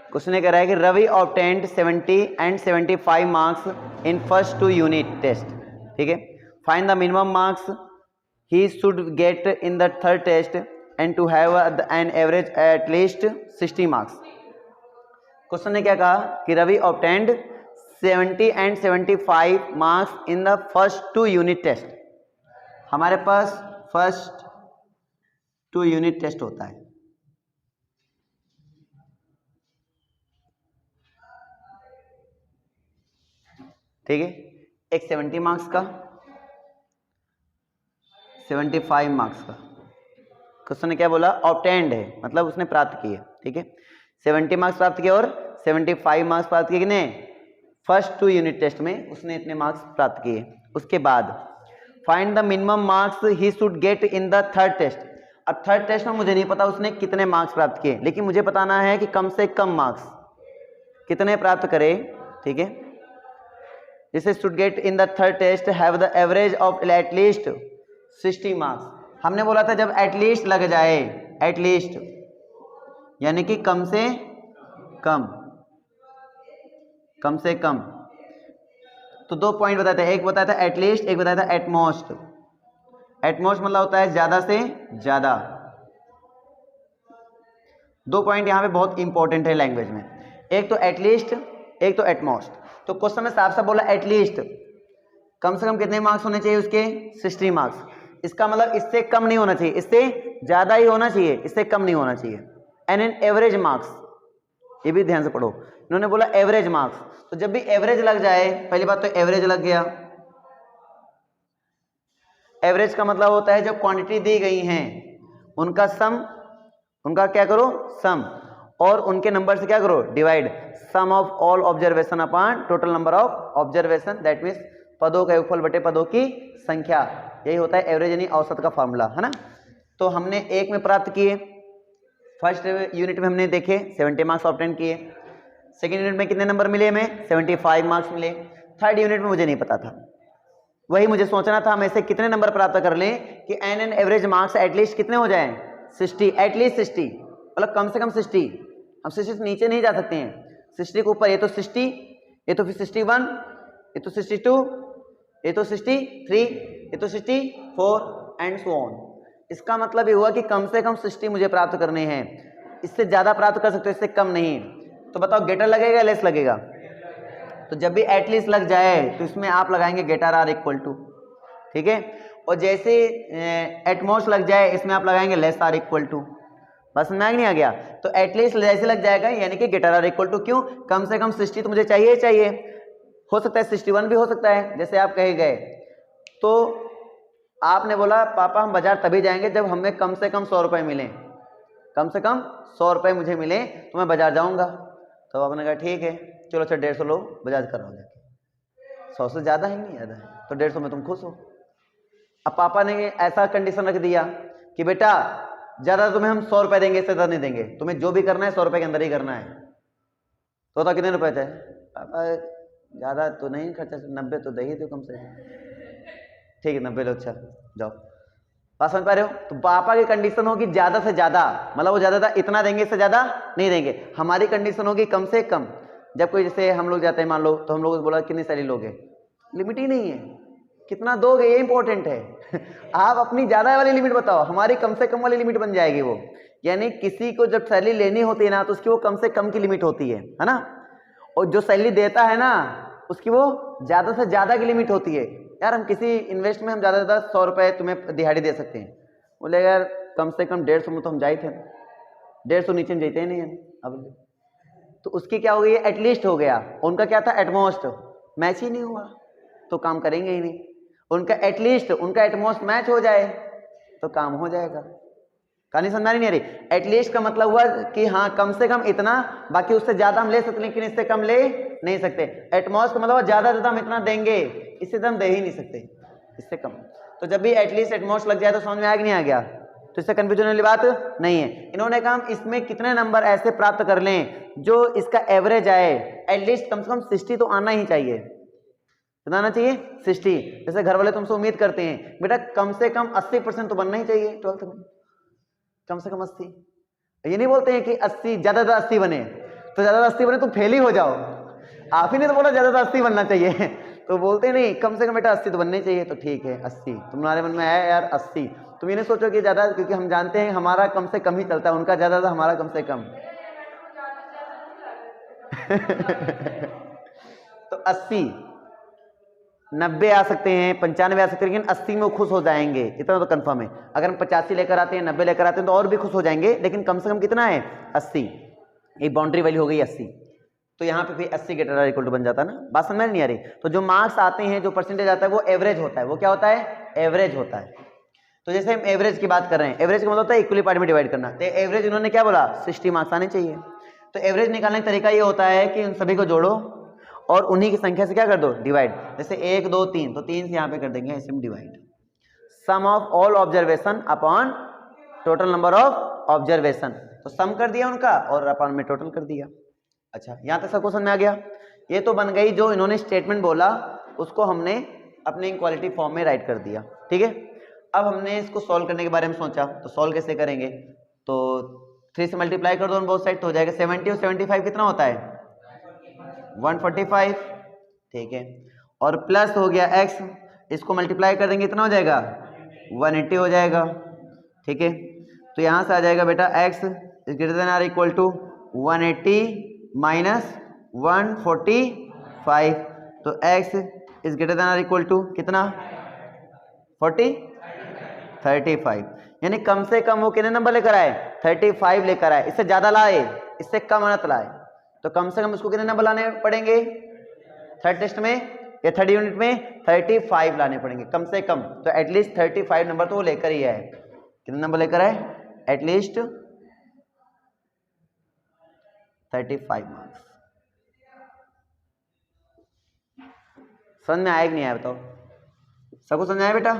Question ये कह रहा है कि Ravi obtained 70 and 75 marks in first 2 unit test, ठीक है। Find the minimum marks he should get in the third test and to have an average at least 60 marks. Question ने क्या कहा कि Ravi obtained 70 and 75 marks in the first 2 unit test. हमारे पास first 2 unit test होता है, ठीक है। एक 70 मार्क्स का, 75 मार्क्स का। क्वेश्चन ने क्या बोला, ऑब्टेन्ड है मतलब उसने प्राप्त किए, ठीक है। 70 मार्क्स प्राप्त किए और 75 मार्क्स प्राप्त किए किने, फर्स्ट 2 यूनिट टेस्ट में उसने इतने मार्क्स प्राप्त किए। उसके बाद find the minimum marks he should get in the third test. अब थर्ड टेस्ट में मुझे नहीं पता उसने कितने मार्क्स प्राप्त किए, लेकिन मुझे बताना है कि कम से कम मार्क्स कितने प्राप्त करे, ठीक है। जैसे should get in the third test have the average of at least 60 marks. हमने बोला था जब एटलीस्ट लग जाए, एटलीस्ट यानी कि कम से कम, कम से कम, तो 2 पॉइंट बताते हैं। एक बताया था एटलीस्ट, एक बताया था एटमोस्ट। एटमोस्ट मतलब होता है ज्यादा से ज्यादा। 2 पॉइंट यहां पे बहुत इंपॉर्टेंट है लैंग्वेज में, एक तो एटलीस्ट, एक तो एटमोस्ट। तो क्वेश्चन में साफ साफ बोला एटलीस्ट कम से कम कितने मार्क्स होने चाहिए उसके, 60 मार्क्स। इसका मतलब इससे कम नहीं होना चाहिए, इससे ज्यादा ही होना चाहिए, इससे कम नहीं होना चाहिए। एंड एन एवरेज मार्क्स, ये भी ध्यान से पढ़ो, इन्होंने बोला एवरेज मार्क्स। तो जब भी एवरेज लग जाए, पहली बात तो एवरेज लग गया। एवरेज का मतलब होता है जब क्वांटिटी दी गई हैं उनका सम, उनका क्या करो सम, और उनके नंबर से क्या करो divide. Sum of all observation upon total number of observation, that means पदों का योगफल बटे पदों की संख्या, यही होता है एवरेज यानी औसत का फॉर्मूला, है ना। तो हमने एक में प्राप्त किए, फर्स्ट यूनिट में हमने देखे 70 मार्क्स ऑब्टेन किए। सेकेंड यूनिट में कितने नंबर मिले हमें, 75 मार्क्स मिले। थर्ड यूनिट में मुझे नहीं पता था, वही मुझे सोचना था हम ऐसे कितने नंबर प्राप्त कर लें कि an an average marks at least कितने हो जाएं, 60, एटलीस्ट 60 मतलब कम से कम 60। हम 60 से नीचे नहीं जा सकते हैं, 60 के ऊपर। ये तो 60, ये तो फिर 61, ये तो 62, ये तो 63, ये तो 64 एंड सो ऑन। इसका मतलब ये हुआ कि कम से कम 60 मुझे प्राप्त करने हैं, इससे ज्यादा प्राप्त कर सकते हो, इससे कम नहीं। तो बताओ गेटर लगेगा लेस लगेगा। तो जब भी एटलीस्ट लग जाए तो इसमें आप लगाएंगे गेटर आर इक्वल टू, ठीक है। और जैसे एटमोस्ट लग जाए इसमें आप लगाएंगे लेस आर इक्वल टू। बस समझ नहीं आ गया। तो एटलीस्ट जैसे लग जाएगा यानी कि गेटर आर इक्वल टू, क्यों, कम से कम 60 तो मुझे चाहिए ही चाहिए। हो सकता है 61 भी हो सकता है, जैसे आप कहे गए। तो आपने बोला पापा हम बाजार तभी जाएंगे जब हमें कम से कम 100 रुपए मिले, कम से कम 100 रुपए मुझे मिले तो मैं बाजार जाऊंगा। तो आपने कहा ठीक है चलो, अच्छा 150 लो बाजार कर रहा हूँ जाके, 100 से ज्यादा है नहीं, ज्यादा है तो 150 में तुम खुश हो। अब पापा ने ऐसा कंडीशन रख दिया कि बेटा ज्यादा तुम्हें हम 100 रुपए देंगे, इससे ज्यादा नहीं देंगे, तुम्हें जो भी करना है 100 रुपए के अंदर ही करना है। तो बता कितने रुपए थे, पापा ज्यादा तो नहीं खर्चा, 90 तो दे ही दो कम से, ठीक है 90 लो, अच्छा जाओ। बात समझ पा रहे हो। तो पापा की कंडीशन होगी ज्यादा से ज्यादा, मतलब वो ज्यादा इतना देंगे, इससे ज्यादा नहीं देंगे। हमारी कंडीशन होगी कम से कम। जब कोई जैसे हम लोग जाते हैं मान लो, तो हम लोग बोला कितनी सैलरी लोगे, लिमिट ही नहीं है, कितना दोगे ये इंपॉर्टेंट है। आप अपनी ज्यादा वाली लिमिट बताओ, हमारी कम से कम वाली लिमिट बन जाएगी वो। यानी किसी को जब सैलरी लेनी होती है ना तो उसकी वो कम से कम की लिमिट होती है ना। और जो सैलरी देता है ना उसकी वो ज्यादा से ज्यादा की लिमिट होती है। यार हम किसी इन्वेस्ट में हम ज्यादा से ज्यादा 100 रुपए तुम्हें दिहाड़ी दे सकते हैं, बोले यार कम से कम 150 में तो हम जाए थे, 150 नीचे में जाते ही नहीं है। अब तो उसकी क्या हो गई, एटलीस्ट हो गया। उनका क्या था, एटमोस्ट, मैच ही नहीं हुआ तो काम करेंगे ही नहीं। उनका एटलीस्ट, उनका एटमोस्ट मैच हो जाए तो काम हो जाएगा। कहानी समझ नहीं आ रही। एटलीस्ट का मतलब हुआ कि हाँ कम से कम इतना, बाकी उससे ज्यादा हम ले सकते लेकिन इससे कम ले नहीं सकते। एटमोस्ट का मतलब ज्यादा ज्यादा हम इतना देंगे, इससे तो हम दे ही नहीं सकते, इससे कम। तो जब भी एटलीस्ट एटमोस्ट लग जाए तो समझ में आया कि नहीं आ गया, तो इससे कंफ्यूजन वाली बात नहीं है। इन्होंने कहा हम इसमें कितने नंबर ऐसे प्राप्त कर लें जो इसका एवरेज आए, एटलीस्ट कम से कम 60 तो आना ही चाहिए, बताना चाहिए 60। जैसे घर वाले तुमसे उम्मीद करते हैं बेटा कम से कम 80% तो बनना ही चाहिए 12th में, कम से कम 80। ये नहीं बोलते हैं कि 80 ज्यादा 80 बने, तो ज्यादा 80 बने, तुम फेल ही हो जाओ। आप ही ने तो बोला ज्यादा 80 बनना चाहिए, तो बोलते नहीं कम से कम बेटा 80 तो बनने चाहिए। तो ठीक है 80, तुम्हारे मन में आया यार 80, तुम ये नहीं सोचो कि ज्यादा, क्योंकि हम जानते हैं हमारा कम से कम ही चलता है, उनका ज्यादा था, हमारा कम से कम। तो 80, 90 आ सकते हैं, 95 आ सकते हैं, लेकिन 80 में वो खुश हो जाएंगे, इतना तो कंफर्म है। अगर हम 85 लेकर आते हैं, 90 लेकर आते हैं तो और भी खुश हो जाएंगे, लेकिन कम से कम कितना है 80। एक बाउंड्री वैल्यू हो गई 80, तो यहाँ पे भी 80 ग्रेटर इक्वल टू बन जाता है ना। बात समझ में नहीं आ रही? तो जो मार्क्स आते हैं, जो परसेंटेज आता है, वो एवरेज होता है। वो क्या होता है? एवरेज होता है। तो जैसे हम एवरेज की बात कर रहे हैं, एवरेज का मतलब होता है इक्वली पार्ट में डिवाइड करना। तो एवरेज इन्होंने क्या बोला? 60 मार्क्स आने चाहिए। तो एवरेज निकालने का तरीका ये होता है कि उन सभी को जोड़ो और उन्हीं की संख्या से क्या कर दो? डिवाइड। जैसे 1 2 3, तो 3 से यहाँ पे कर देंगे ऐसे में divide. Sum of all observation upon total number of observation, तो सम कर दिया उनका और अपॉन में टोटल कर दिया। अच्छा, यहाँ तक सब क्वेश्चन में आ गया। ये तो बन गई, जो इन्होंने स्टेटमेंट बोला उसको हमने अपने इक्वालिटी फॉर्म में राइट कर दिया। ठीक है, अब हमने इसको सॉल्व करने के बारे में सोचा, तो सॉल्व कैसे करेंगे? तो 3 से मल्टीप्लाई कर दो ऑन बोथ साइड, तो हो जाएगा 70 और 75 कितना होता है? 145। ठीक है, और प्लस हो गया x, इसको मल्टीप्लाई कर देंगे इतना हो जाएगा 180 हो जाएगा। ठीक है, तो यहाँ से आ जाएगा बेटा x is greater than or equal to 180 minus 145, तो x is greater than or equal to कितना? 35। यानी कम से कम वो कितने नंबर लेकर आए? 35 लेकर आए। इससे ज्यादा लाए, इससे कम मत लाए, तो कम से कम इसको कितने नंबर लाने पड़ेंगे थर्ड टेस्ट में या थर्ड यूनिट में? 35 लाने पड़ेंगे कम से कम। तो एटलीस्ट 35 नंबर तो वो लेकर ही आए। कितने नंबर लेकर आए? At least 35 marks. समझ में आया कि नहीं आया बताओ? सबको समझ आया बेटा?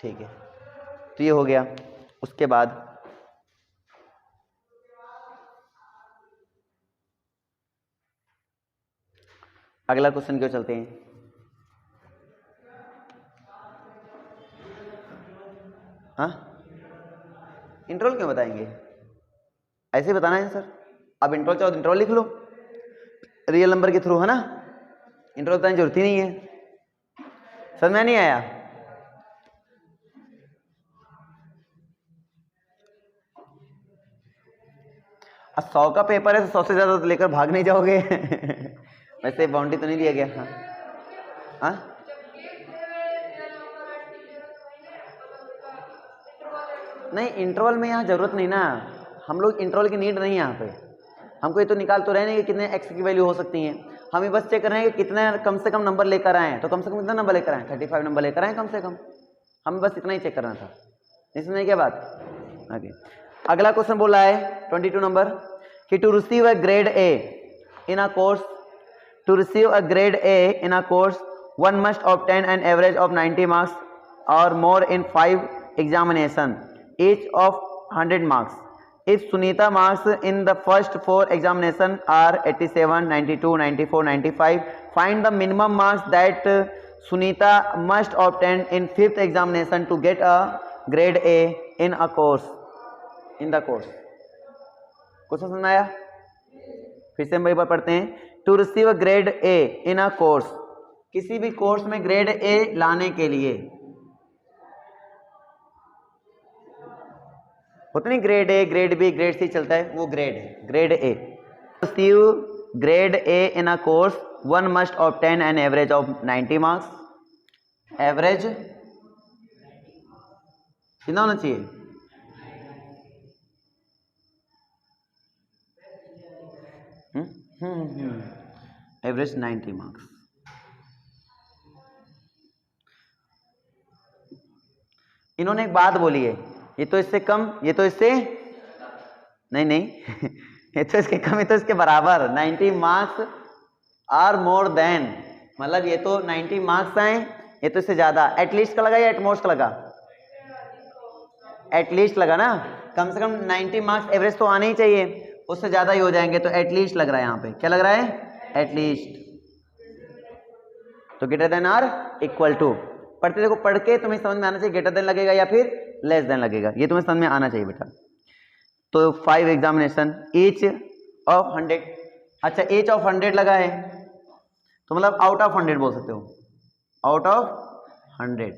ठीक है, तो ये हो गया। उसके बाद अगला क्वेश्चन क्यों चलते हैं? हाँ, इंट्रोल क्यों बताएंगे? ऐसे ही बताना है सर। अब इंट्रोल चाहो तो इंट्रोल लिख लो, रियल नंबर के थ्रू, है ना। इंट्रोल बताने की जरूरत ही नहीं है। समझ में नहीं आया? अब 100 का पेपर है तो 100 से ज्यादा तो लेकर भाग नहीं जाओगे। वैसे बाउंड्री तो नहीं दिया गया। हाँ हाँ, नहीं इंटरवल में यहाँ जरूरत नहीं ना, हम लोग इंटरवल की नीड नहीं है यहाँ पे। हमको ये तो निकाल तो रहे नहीं कि कितने एक्स की वैल्यू हो सकती है, हम ये बस चेक कर रहे हैं कि कितने कम से कम नंबर लेकर आए। तो कम से कम कितना नंबर लेकर आए? 35 नंबर लेकर आए कम से कम। हमें बस इतना ही चेक करना था, इसमें क्या बात। आगे अगला क्वेश्चन बोला है 22 नंबर कि to receive a grade A in a course, to receive a grade A in a course one must obtain an average of 90 marks और more in 5 examination each of 100 marks. If Sunita marks in the first 4 examination are 87, 92, 94, 95, find the minimum marks that Sunita must obtain in 5th examination to get a grade A in a course. In the course. Question समझ आया? फिर से हम एक बार पढ़ते हैं। To receive a grade A in a course, किसी भी कोर्स में ग्रेड ए लाने के लिए होता नहीं, grade A, grade B, grade C चलता है, वो ग्रेड है, grade A. Receive grade A in a course one must obtain an average of 90 marks. Average कितना होना चाहिए? Average 90 marks. इन्होंने एक बात बोली है, ये तो इससे कम, ये तो इससे नहीं ये तो इसके कम, ये तो इसके बराबर। 90 मार्क्स आर मोर देन, मतलब ये तो 90 मार्क्स आए, ये तो इससे ज्यादा। एटलीस्ट का लगा या एटमोस्ट का लगा? एटलीस्ट लगा ना, कम से कम 90 मार्क्स एवरेज तो आने ही चाहिए, उससे ज्यादा ही हो जाएंगे, तो एटलीस्ट लग रहा है। यहाँ पे क्या लग रहा है? एटलीस्ट। तो greater than or equal to, पढ़ते देखो, पढ़ के तुम्हें समझ में आना चाहिए ग्रेटर देन लगेगा या फिर लेस देन लगेगा, ये तुम्हें समझ में आना चाहिए बेटा। तो 5 एग्जामिनेशन ईच ऑफ 100। अच्छा एच ऑफ 100 लगा है तो मतलब आउट ऑफ 100 बोल सकते हो, आउट ऑफ 100,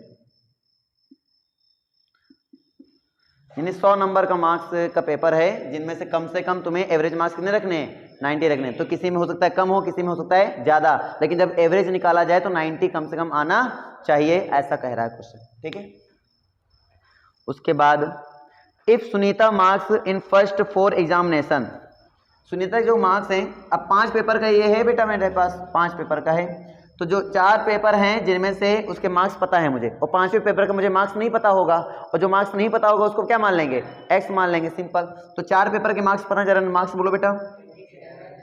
यानी 100 नंबर का मार्क्स का पेपर है जिनमें से कम तुम्हें एवरेज मार्क्स कितने रखने हैं, 90 रखने हैं। तो किसी में हो सकता है कम हो, किसी में हो सकता है ज्यादा, लेकिन जब एवरेज निकाला जाए तो 90 कम से कम आना चाहिए, ऐसा कह रहा है क्वेश्चन। ठीक है, उसके बाद if Sunita marks in first 4 examination, Sunita जो मार्क्स हैं, अब 5 पेपर का ये है बेटा, मेरे पास 5 पेपर का है, तो जो 4 पेपर हैं जिनमें से उसके मार्क्स पता है मुझे, और 5वें पेपर का मुझे मार्क्स नहीं पता होगा, और जो मार्क्स नहीं पता होगा उसको क्या मान लेंगे, एक्स मान लेंगे, सिंपल। तो 4 पेपर के मार्क्स पता, जरा मार्क्स बोलो बेटा।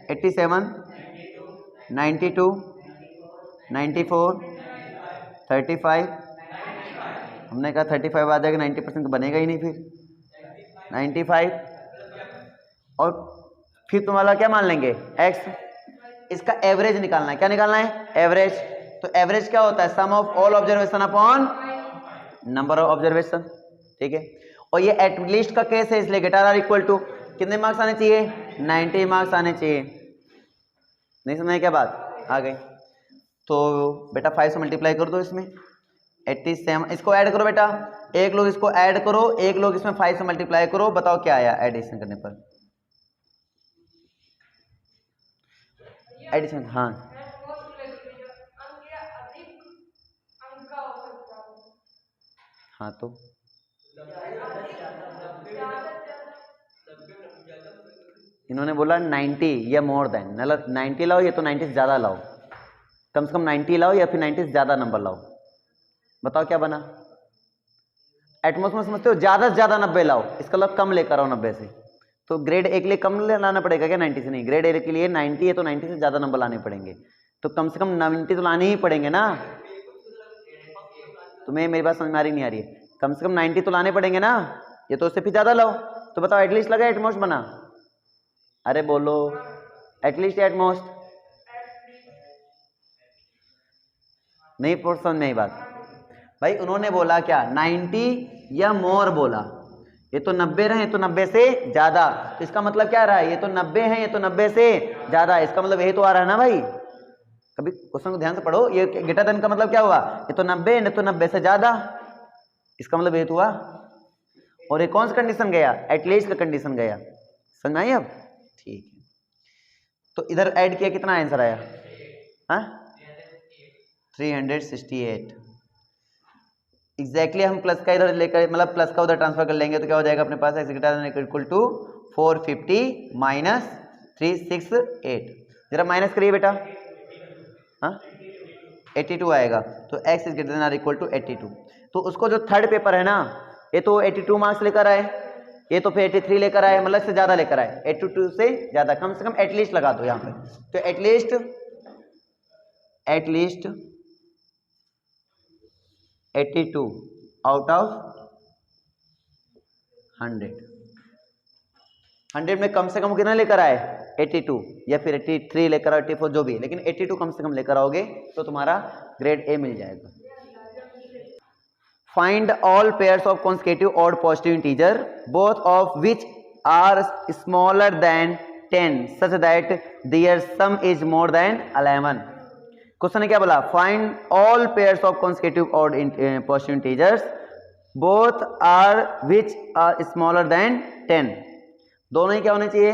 87, 92, 94, 35, हमने कहा 35 आ जाएगा, 90% तो बनेगा ही नहीं, फिर 95, और फिर तुम्हारा क्या मान लेंगे, एक्स। इसका एवरेज निकालना है, क्या निकालना है, एवरेज। तो एवरेज क्या होता है, sum of all observation upon number of observation. ठीक है, और ये एटलीस्ट का केस है, इसलिए ग्रेटर आर इक्वल टू कितने मार्क्स आने चाहिए, 90 मार्क्स आने चाहिए। नहीं समझ क्या बात आ गई, तो बेटा 5 से मल्टीप्लाई कर दो इसमें, 87, इसको ऐड करो बेटा, एक लोग इसको ऐड करो, एक लोग इसमें 5 से मल्टीप्लाई करो, बताओ क्या आया एडिशन करने पर, एडिशन। हाँ हाँ, तो इन्होंने बोला 90 या मोर देन, मतलब 90 लाओ, ये तो 90 से ज्यादा लाओ, कम से कम 90 लाओ या फिर 90 से ज्यादा नंबर लाओ, बताओ क्या बना। एटमॉस में समझते हो, ज्यादा से ज्यादा 90 लाओ, इसका मतलब कम लेकर आओ 90 से, तो ग्रेड ए के लिए कम लाना पड़ेगा क्या, 90 से नहीं, ग्रेड ए के लिए 90 है तो 90 से ज्यादा नंबर लाने पड़ेंगे, तो कम से कम 90 तो लाने ही पड़ेंगे ना। तुम्हें मेरी बात समझ में आ रही नहीं आ रही है, कम से कम 90 तो लाने पड़ेंगे ना, ये तो उससे फिर ज्यादा लाओ, तो बताओ एटलीस्ट लगा एटमोस्ट बना, अरे बोलो एटलीस्ट एटमोस्ट, नहीं समझ में आई बात भाई। उन्होंने बोला क्या, 90 या मोर बोला, ये तो 90 रहे, तो 90 से ज्यादा, तो इसका मतलब क्या रहा है, ये तो 90 है, ये तो 90 से ज्यादा, इसका मतलब यही तो आ रहा है ना भाई, कभी क्वेश्चन को ध्यान से पढ़ो, ये ग्रेटर देन का मतलब क्या हुआ, ये तो 90, नहीं तो 90 से ज्यादा, इसका मतलब ये तो हुआ। और ये कौन सा कंडीशन गया, एटलीस्ट का कंडीशन गया, समझ में आई अब, ठीक है। तो इधर ऐड किया, कितना आंसर आया, हाँ 368 एग्जैक्टली। हम प्लस का इधर लेकर, मतलब प्लस का उधर ट्रांसफर कर लेंगे, तो क्या हो जाएगा अपने पास, x greater than equal to 450 minus 368, जरा माइनस करिए बेटा, हाँ 82 आएगा, तो x is greater than or equal to 82। तो उसको जो थर्ड पेपर है ना, ये तो 82 मार्क्स लेकर आए, ये तो फिर 83 लेकर आए, मतलब से ज्यादा लेकर आए, 82 से ज्यादा, कम से कम एटलीस्ट लगा दो यहाँ पे, तो एटलीस्ट 82 आउट ऑफ 100 में कम से कम कितना लेकर आए, 82 या फिर 83 लेकर आओ, 84 जो भी है, लेकिन 82 कम से कम लेकर आओगे तो तुम्हारा ग्रेड ए मिल जाएगा। Find all pairs of consecutive odd positive integer both of which are smaller than 10 such that their sum is more than 11। Question ने क्या बोला, find all pairs of consecutive odd positive integers both are which are smaller than 10, दोनों ही क्या होने चाहिए,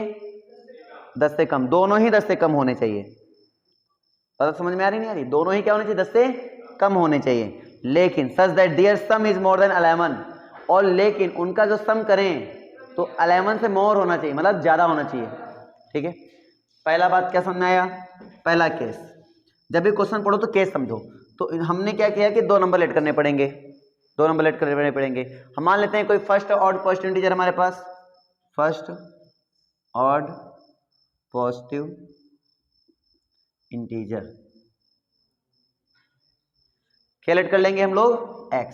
10 से कम, दोनों ही 10 से कम होने चाहिए, पता समझ में आ रही नहीं आ रही, दोनों ही क्या होने चाहिए, 10 से कम होने चाहिए, लेकिन such that their sum is more than 11, और लेकिन उनका जो सम करें तो 11 से मोर होना चाहिए, मतलब ज्यादा होना चाहिए। ठीक है, पहला बात क्या समझ में आया, पहला केस, जब भी क्वेश्चन पढ़ो तो केस समझो। तो हमने क्या किया कि 2 नंबर लेट करने पड़ेंगे, 2 नंबर लेट करने पड़ेंगे। हम मान लेते हैं कोई फर्स्ट ऑड पॉजिटिव इंटीजर हमारे पास, फर्स्ट ऑड पॉजिटिव इंटीजर, क्या लेट कर लेंगे हम लोग, x,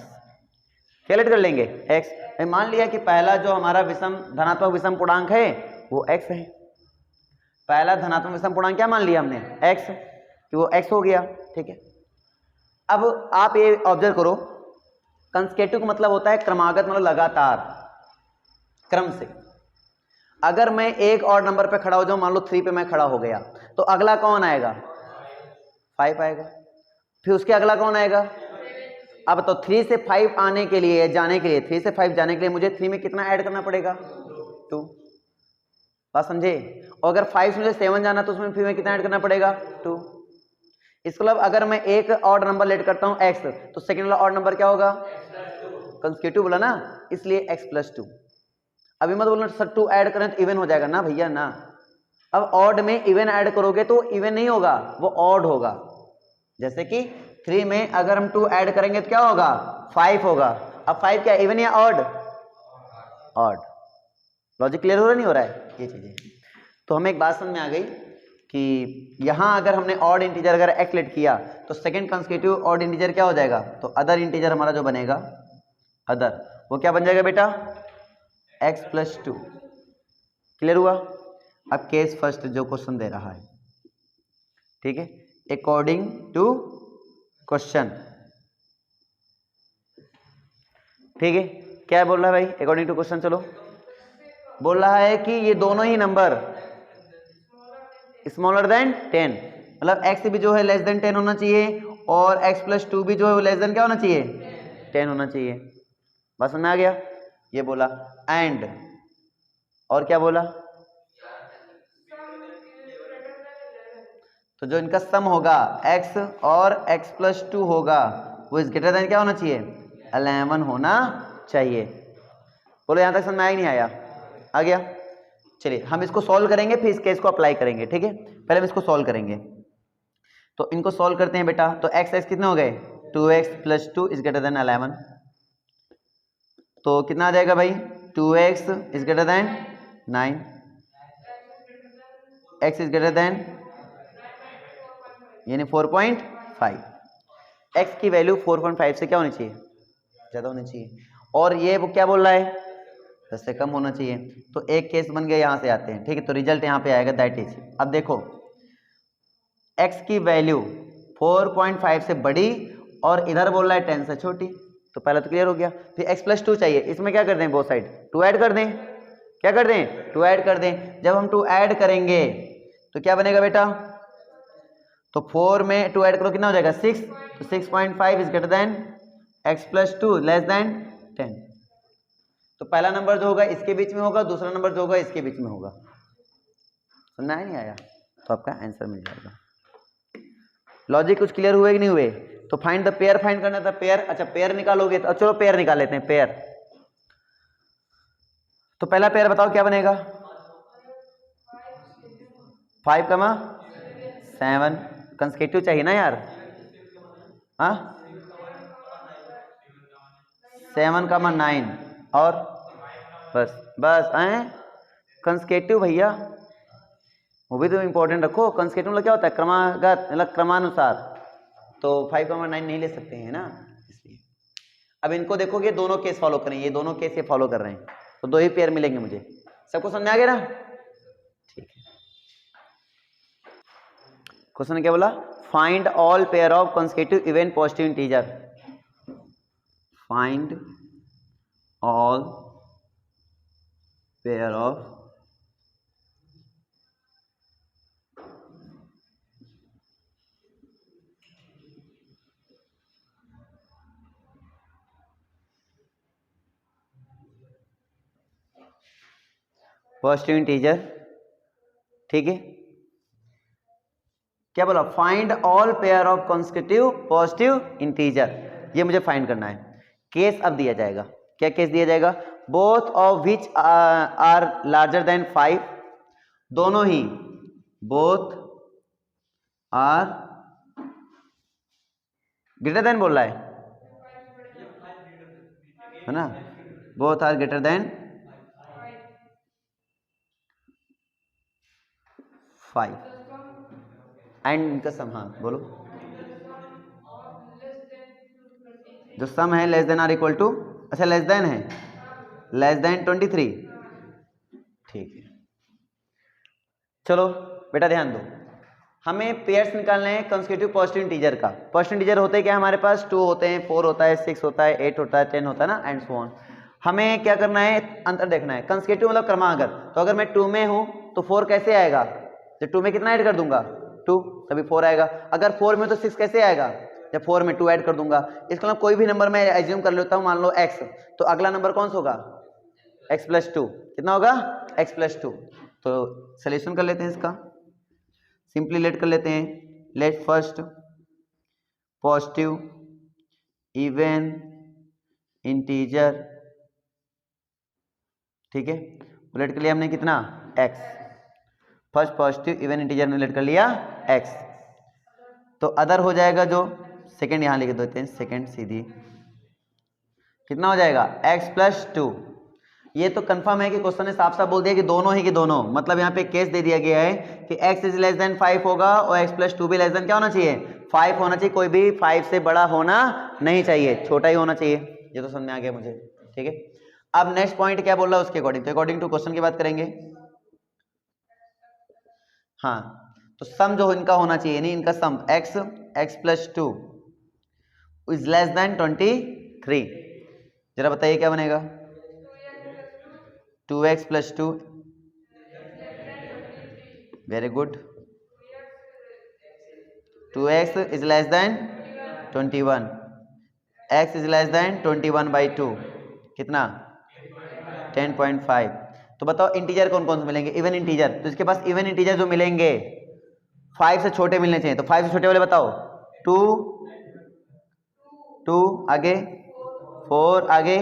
क्या लेट कर लेंगे x। मान लिया कि पहला जो हमारा विषम धनात्मक विषम पूर्णांक है वो x है, पहला धनात्मक विषम पूर्णांक क्या मान लिया हमने, x, कि वो x हो गया। ठीक है, अब आप ये ऑब्जर्व करो, कंसेक्यूटिव का मतलब होता है क्रमागत, मतलब लगातार क्रम से। अगर मैं एक और नंबर पे खड़ा हो जाऊं, मान लो 3 पे मैं खड़ा हो गया, तो अगला कौन आएगा? 5 आएगा। फिर उसके अगला कौन आएगा? अब तो 3 से 5 आने के लिए, जाने के लिए, 3 से 5 जाने के लिए मुझे 3 में कितना ऐड करना पड़ेगा? 2। बात समझे? और अगर 5 से मुझे 7 जाना तो उसमें फिर में कितना ऐड करना पड़ेगा? 2। इसके मतलब अगर मैं एक ऑड नंबर लेट करता हूं x, तो सेकंड वाला ऑड नंबर क्या होगा? कंसेक्यूटिव बोला ना, इसलिए x+2। अभी मत बोलना सर 2 ऐड करें तो इवन हो जाएगा, ना भैया ना। अब ऑड में इवन ऐड करोगे तो इवन नहीं होगा, वो ऑड होगा। जैसे कि 3 में अगर हम 2 ऐड करेंगे तो क्या होगा? 5 होगा। अब 5 क्या इवन या ऑड? ऑड। लॉजिक क्लियर हो रहा नहीं हो रहा है? ये चीजें तो हमें एक बात समझ में आ गई कि यहां अगर हमने ऑड इंटीजर अगर x लेट किया तो सेकंड कंसेक्यूटिव ऑड इंटीजर क्या हो जाएगा? तो अदर इंटीजर हमारा जो बनेगा अदर, वो क्या बन जाएगा बेटा? x+2। क्लियर हुआ? अब केस फर्स्ट जो क्वेश्चन दे रहा है, ठीक है, अकॉर्डिंग टू क्वेश्चन, ठीक है, क्या बोल रहा है भाई अकॉर्डिंग टू क्वेश्चन? चलो, बोल रहा है कि ये दोनों ही नंबर स्मॉलर देन 10, मतलब x भी जो है लेस देन 10 होना चाहिए और x+2 भी जो है वो लेस देन क्या होना चाहिए? 10 होना चाहिए। बस समझ में आ गया? ये बोला एंड, और क्या बोला? तो जो इनका सम होगा x और x+2 होगा वो इस ग्रेटर देन क्या होना चाहिए? 11 होना चाहिए। बोलो यहां तक समझ में आया नहीं आया? आ गया? चलिए हम इसको सॉल्व करेंगे, फिर इस केस को अप्लाई करेंगे, ठीक है। पहले हम इसको सॉल्व करेंगे, तो इनको सॉल्व करते हैं बेटा। तो x कितने हो गए? 2x+2 is greater then 11। तो कितना आ जाएगा भाई? 2x is greater then 9, x is greater then यानी 4.5। x की वैल्यू 4.5 से क्या होनी चाहिए? ज्यादा होनी चाहिए। और ये वो क्या बोल रहा है? 10 से कम होना चाहिए। तो एक केस बन गया, यहां से आते हैं, ठीक है। तो रिजल्ट यहां पे आएगा दैट इज, अब देखो x की वैल्यू 4.5 से बड़ी और इधर बोल रहा है 10 से छोटी, तो पहला तो क्लियर हो गया। फिर x+2 चाहिए, इसमें क्या कर दें? बोथ साइड 2 ऐड कर दें। क्या कर दें? 2 ऐड कर दें। जब हम 2 ऐड करेंगे तो क्या बनेगा बेटा? तो 4 में 2 ऐड करो कितना हो जाएगा? 6। तो 6.5 is greater then x+2 less than 10। तो पहला नंबर जो होगा इसके बीच में होगा, दूसरा नंबर जो होगा इसके बीच में होगा। समझ आया नहीं आया? तो आपका आंसर मिल जाएगा। लॉजिक कुछ क्लियर हुए कि नहीं हुए? तो फाइंड द पेयर फाइंड करना था। पेयर, अच्छा पेयर निकालोगे तो चलो पेयर निकाल लेते हैं। पेयर, तो पहला पेयर बताओ क्या बनेगा? 5, 7 चाहिए ना यार? हाँ 7, 9 और बस बस आए कंसेक्यूटिव भैया, वो भी तो इंपॉर्टेंट रखो। कंसेक्यूटिव मतलब क्या होता है? क्रमागत, मतलब क्रमानुसार। तो 5, 9 नहीं ले सकते हैं ना, इसलिए। अब इनको देखोगे दोनों केस फॉलो करें, ये दोनों केस ये फॉलो कर रहे हैं, तो 2 ही पेयर मिलेंगे मुझे। सबको समझ आ गया ना? ठीक है। क्वेश्चन ने क्या बोला? Find all pair of consecutive even positive integer. Find all pair of positive integer, ठीक है। क्या बोला? Find all pair of consecutive positive integer, ये मुझे फाइंड करना है। केस अब दिया जाएगा, क्या केस दिया जाएगा? Both of which are larger than 5, दोनों ही, बोथ आर ग्रेटर देन बोल रहा है ना? Both are greater than 5 and इनका सम, हाँ बोलो। जो सम है less than or equal to, अच्छा लेस देन है, लेस देन 23, ठीक है। चलो बेटा ध्यान दो, हमें पेयर्स निकालना है कंसेक्यूटिव पॉजिटिव इंटीजर का। पॉजिटिव इंटीजर होते हैं क्या हमारे पास? 2 होते हैं, 4 होता है, 6 होता है, 8 होता है, 10 होता है ना, एंड सो ऑन। हमें क्या करना है, अंतर देखना है। कंसेक्यूटिव मतलब क्रमांक, तो अगर मैं 2 में हूं तो 4 कैसे आएगा, जब 2 में कितना ऐड कर दूंगा 2, तभी 4 आएगा। अगर 4 में तो 6 कैसे आएगा, जब 4 में 2 ऐड कर दूंगा। इसका मतलब कोई भी नंबर मैं एज्यूम कर लेता हूं, मान लो x, तो अगला नंबर कौन सा होगा x+2, कितना होगा x+2। तो सॉल्यूशन कर लेते हैं इसका, सिंपली लेट कर लेते हैं। Let first positive even integer, ठीक है, लेट कर लिया हमने कितना x, first positive even integer में लेट कर लिया x, तो अदर हो जाएगा जो सेकंड यहां लिख देते हैं, सेकंड सीधी कितना हो जाएगा x+2। ये तो कंफर्म है कि क्वेश्चन ने साफ साफ बोल दिया कि दोनों ही कि दोनों, मतलब यहाँ पे केस दे दिया गया है कि x इज लेस देन 5 होगा और x+2 भी लेस देन क्या होना चाहिए 5 होना चाहिए, कोई भी 5 से बड़ा होना नहीं चाहिए, छोटा ही होना चाहिए। ये तो समझ में आ गया मुझे, ठीक है। अब नेक्स्ट पॉइंट क्या बोल रहा है उसके अकॉर्डिंग, तो अकॉर्डिंग टू क्वेश्चन की बात करेंगे। हाँ, तो सम जो इनका होना चाहिए, नहीं इनका सम x+2 इज लेस देन 23, जरा बताइए क्या बनेगा 2x+2, very good, 2x is less than 21, x is less than 21/2 कितना 10.5। तो बताओ इंटीजर कौन कौन से मिलेंगे, इवन इंटीजर, तो इसके पास इवन इंटीजर जो मिलेंगे 5 से छोटे मिलने चाहिए, तो 5 से छोटे वाले बताओ 2, 2 आगे 4 आगे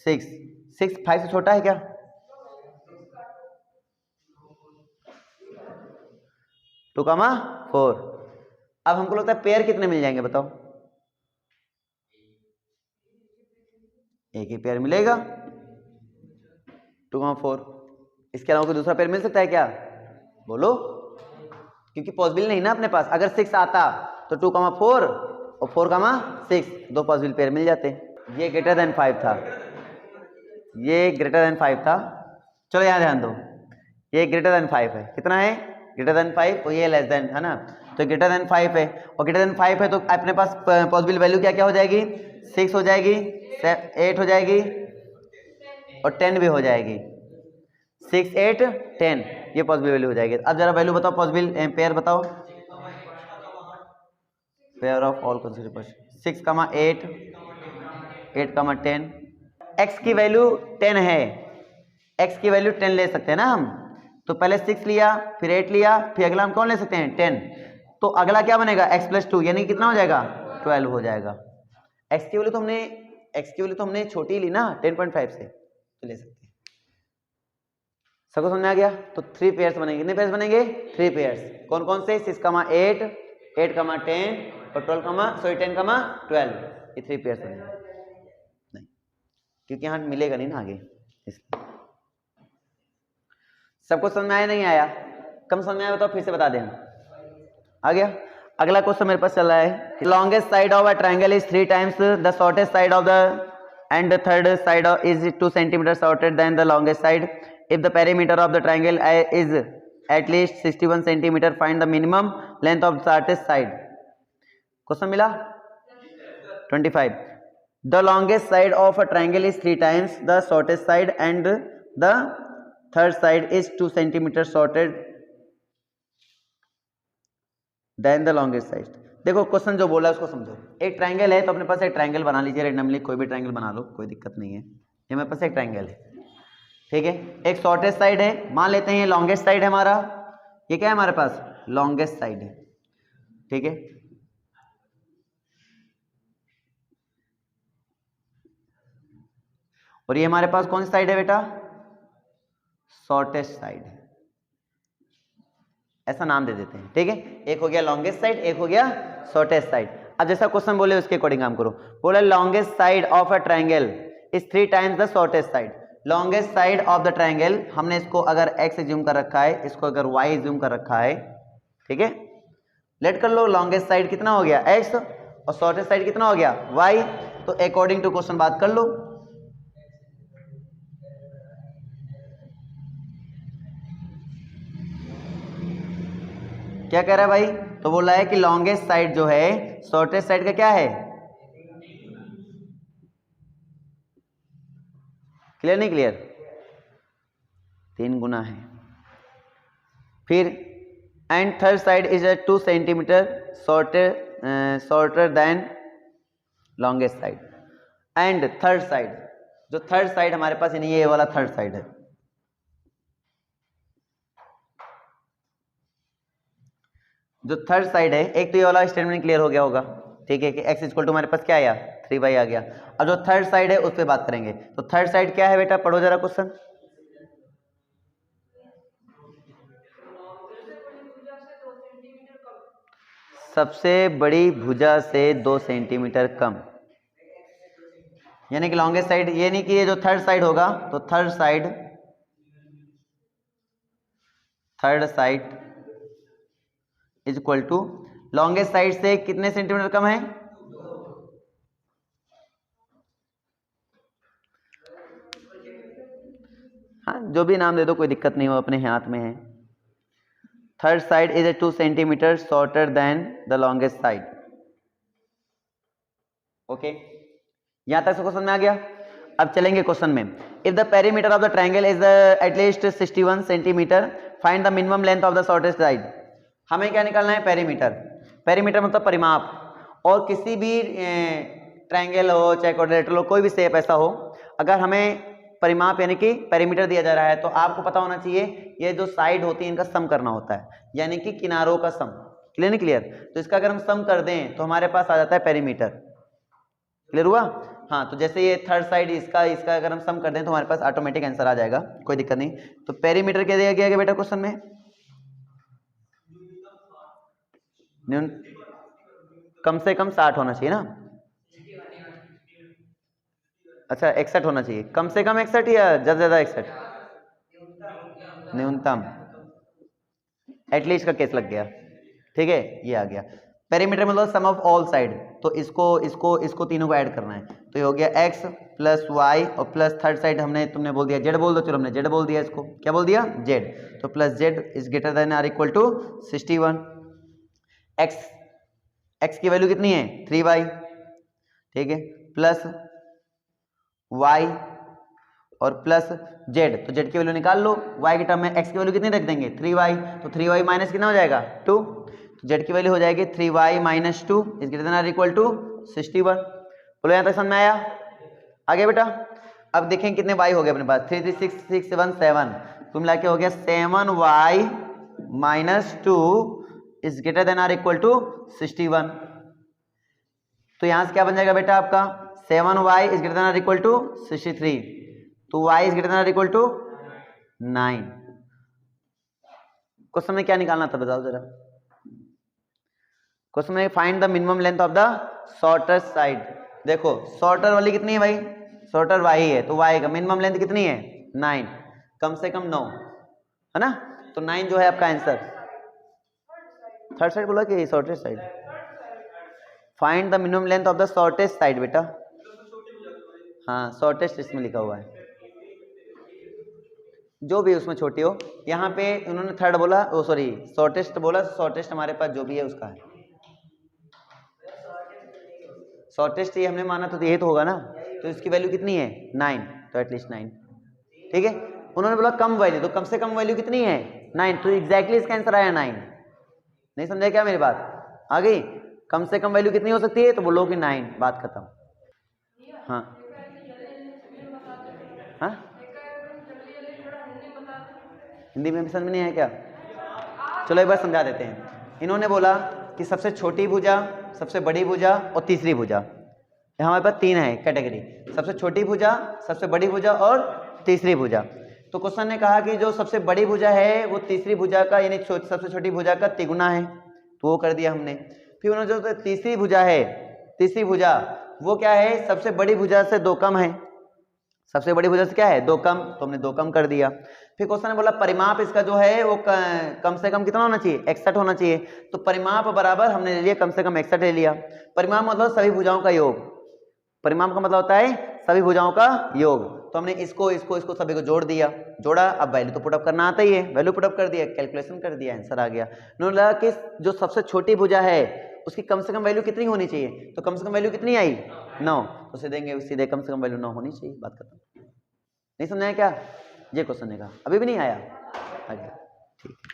6, 6 5 से छोटा है क्या, 2,4। अब हमको लगता है पेयर कितने मिल जाएंगे बताओ, एक ही पेयर मिलेगा 2,4। इसके अलावा कोई दूसरा पेयर मिल सकता है क्या, बोलो, क्योंकि पॉसिबल नहीं ना अपने पास। अगर 6 आता तो 2,4 और 4,6 दो पॉसिबल पेयर मिल जाते। ये ग्रेटर देन 5 था, ये ग्रेटर देन 5 था, चलो यहाँ ध्यान दो, ये ग्रेटर देन 5 है, कितना है ग्रेटर देन 5 और ये लेस देन है ना, तो ग्रेटर देन 5 है और ग्रेटर देन 5 है तो अपने पास पॉसिबल वैल्यू क्या क्या हो जाएगी 6 हो जाएगी, 8 हो जाएगी और 10 भी हो जाएगी, 6 8 10 ये पॉसिबल वैल्यू हो जाएगी। अब जरा वैल्यू बताओ पॉसिबल पेयर बताओ, pair of all considerable 6,8 8,10, x की वैल्यू 10 है, x की वैल्यू 10 ले सकते हैं ना हम, तो पहले 6 लिया फिर 8 लिया फिर अगला हम कौन ले सकते हैं 10, तो अगला क्या बनेगा x+2 यानी कितना हो जाएगा 12 हो जाएगा। x की वैल्यू तो हमने छोटी ली ना 10.5 से, तो ले सकते हैं। सबको समझ में आ गया, तो 3 पेयर्स बनेंगे, कितने पेयर्स बनेंगे 3 पेयर्स, कौन कौन से 6,8 8,10 और 10,12, ये 3 पेयर्स बनेंगे। नहीं क्योंकि यहाँ मिलेगा नहीं ना आगे, इसलिए। सबको समझ में आया नहीं आया, कम समझ में आया बताओ फिर से बता दें, आ गया। अगला क्वेश्चन मेरे पास चल रहा है, longest side of a triangle is 3 times the shortest side of the and the third side is 2 centimetre shorter than the longest side, if the perimeter of the triangle is at least 61 centimeter, find the minimum length of the shortest side। Question मिला 25, the longest side of a triangle is 3 times the shortest side and the third side is 2 centimeter shorted than the longest side। देखो question जो बोला है उसको समझो, एक triangle है तो अपने पास एक ट्रायंगल बना लीजिए रेंडमली, कोई भी ट्रायंगल बना लो कोई दिक्कत नहीं है, ये मेरे पास एक ट्रायंगल है, ठीक है। एक शॉर्टेस्ट साइड है, मान लेते हैं ये लॉन्गेस्ट साइड है हमारा, ये क्या है हमारे पास लॉन्गेस्ट साइड है, ठीक है। और ये हमारे पास कौन सी साइड है बेटा शॉर्टेस्ट साइड है, ऐसा नाम दे देते हैं, ठीक है। एक हो गया लॉन्गेस्ट साइड, एक हो गया शॉर्टेस्ट साइड। अब जैसा क्वेश्चन बोले उसके अकॉर्डिंग काम करो, बोला longest side of a triangle is 3 times the shortest side. Longest side of the triangle, हमने इसको अगर x एज्यूम कर रखा है, इसको अगर y एज्यूम कर रखा है, ठीक है। लेट कर लो लॉन्गेस्ट साइड कितना हो गया x और शॉर्टेस्ट साइड कितना हो गया y, तो अकॉर्डिंग टू क्वेश्चन बात कर लो। क्या कह रहा है भाई, तो बोला है कि लॉन्गेस्ट साइड जो है शॉर्टेस्ट साइड का क्या है क्लियर नहीं क्लियर? 3 गुना है। फिर and third side is 2 centimetre shorter than longest side. And third side, जो थर्ड साइड हमारे पास यानी ये वाला थर्ड साइड है, जो थर्ड साइड है, एक तो ये वाला स्टेटमेंट क्लियर हो गया होगा, ठीक है, कि x इक्वल टू हमारे पास क्या आया 3y आ गया। अब जो थर्ड साइड है उस पर बात करेंगे। तो थर्ड साइड क्या है बेटा, पढ़ो जरा क्वेश्चन। सबसे बड़ी भुजा से 2 सेंटीमीटर कम, यानी कि लॉन्गेस्ट साइड, ये नहीं कि ये जो थर्ड साइड होगा तो third side is equal to longest side से कितने सेंटीमीटर कम है? हाँ, जो भी नाम दे दो कोई दिक्कत नहीं हो, अपने हाथ में है। Third side is 2 centimetre shorter than the longest side. Okay, यहां तक से क्वेश्चन में आ गया। अब चलेंगे क्वेश्चन में। If the perimeter of the triangle is at least 61 centimetre, find the minimum length of the shortest side. हमें क्या निकालना है? पेरीमीटर। पेरीमीटर मतलब परिमाप। और किसी भी ट्रायंगल हो चाहे क्वाड्रिलेटरल हो, कोई भी शेप ऐसा हो, अगर हमें परिमाप यानी कि पेरीमीटर दिया जा रहा है तो आपको पता होना चाहिए ये जो साइड होती है इनका सम करना होता है, यानी कि किनारों का सम। क्लियर नहीं क्लियर? तो इसका अगर हम सम कर दें तो हमारे पास आ जाता है पेरीमीटर। क्लियर हुआ? हाँ, तो जैसे ये थर्ड साइड इसका अगर हम सम कर दें तो हमारे पास ऑटोमेटिक आंसर आ जाएगा, कोई दिक्कत नहीं। तो पेरीमीटर क्या दिया गया बेटा क्वेश्चन में? कम से कम 60 होना चाहिए ना? अच्छा 61 होना चाहिए, कम से कम 61 या ज्यादा से ज्यादा 61? न्यूनतम, एटलीस्ट का केस लग गया, ठीक है, ये आ गया। पेरीमीटर मतलब सम ऑफ ऑल साइड, तो इसको तीनों को ऐड करना है। तो ये हो गया x प्लस वाई और प्लस थर्ड साइड तुमने बोल दिया z बोल दो, चलो हमने z बोल दिया, इसको क्या बोल दिया? z। तो plus z is greater than or equal to 61। x की वैल्यू कितनी है? 3y, ठीक है, प्लस y और प्लस z। तो z की वैल्यू निकाल लो, y के टर्म में x की वैल्यू कितनी रख देंगे? 3y। तो 3y माइनस कितना हो जाएगा? 2। तो z की वैल्यू हो जाएगी 3y minus 2 is greater than or equal to 61। बोलो यहाँ तक समझ में आया? आगे बेटा अब देखें कितने y हो गए अपने पास? 3 3 6 6 7 7, तुम मिला के हो गया 7y minus 2 is greater than or equal to 61। तो यहां से क्या बन जाएगा बेटा आपका? 7y is greater than or equal to 63। तो y is greater than or equal to 9। Question में क्या निकालना था बताओ जरा? क्वेश्चन में find the minimum length of the shortest side. देखो शॉर्टर वाली कितनी है भाई? शॉर्टर y है, तो y का मिनिमम लेंथ कितनी है? 9, कम से कम 9 है ना? तो 9 जो है आपका आंसर। थर्ड साइड बोला कि shortest side? Find the minimum length of the shortest side बेटा। हाँ शॉर्टेस्ट इसमें लिखा हुआ है, जो भी उसमें छोटी हो। यहाँ पे उन्होंने थर्ड बोला, ओ सॉरी शॉर्टेस्ट बोला, शॉर्टेस्ट हमारे पास जो भी है उसका है शॉर्टेस्ट, ये हमने माना तो यही तो होगा ना। तो इसकी वैल्यू कितनी है? 9, तो एटलीस्ट 9, ठीक है। उन्होंने बोला कम वैल्यू, तो कम से कम वैल्यू कितनी है? 9, तो एग्जैक्टली इसका आंसर आया 9। नहीं समझा क्या मेरी बात? आ गई? कम से कम वैल्यू कितनी हो सकती है? तो बोलो कि 9, बात खत्म। हाँ हाँ, हिंदी में भी समझ में नहीं आया क्या? चलो एक बार समझा देते हैं। इन्होंने बोला कि सबसे छोटी भुजा, सबसे बड़ी भुजा और तीसरी भुजा, हमारे पास 3 है कैटेगरी, सबसे छोटी भुजा, सबसे बड़ी भुजा और तीसरी भुजा। तो क्वेश्चन ने कहा कि जो सबसे बड़ी भुजा है वो तीसरी भुजा का यानी सबसे छोटी भुजा का तिगुना है, तो वो कर दिया हमने। फिर उन्होंने जो तीसरी भुजा है, तीसरी भुजा वो क्या है? सबसे बड़ी भुजा से 2 कम है, सबसे बड़ी भुजा से क्या है? 2 कम, तो हमने 2 कम कर दिया। फिर क्वेश्चन ने बोला परिमाप इसका जो है वो कम से कम कितना होना चाहिए? 61 होना चाहिए। तो परिमाप बराबर हमने ले लिया कम से कम 61 ले लिया। परिमाप मतलब सभी भुजाओं का योग, परिमाप का मतलब होता है सभी भुजाओं का योग। तो हमने इसको सभी को जोड़ दिया, जोड़ा। अब वैल्यू तो पुटअप करना आता ही है, वैल्यू पुटअप कर दिया, कैलकुलेशन कर दिया, आंसर आ गया। उन्होंने लगा कि जो सबसे छोटी भुजा है उसकी कम से कम वैल्यू कितनी होनी चाहिए? तो कम से कम वैल्यू कितनी आई? 9, तो सीधे कम से कम वैल्यू 9 होनी चाहिए, बात खत्म। नहीं समझ आया क्या? ये क्वेश्चन है, अभी भी नहीं आया? आ गया, ठीक है।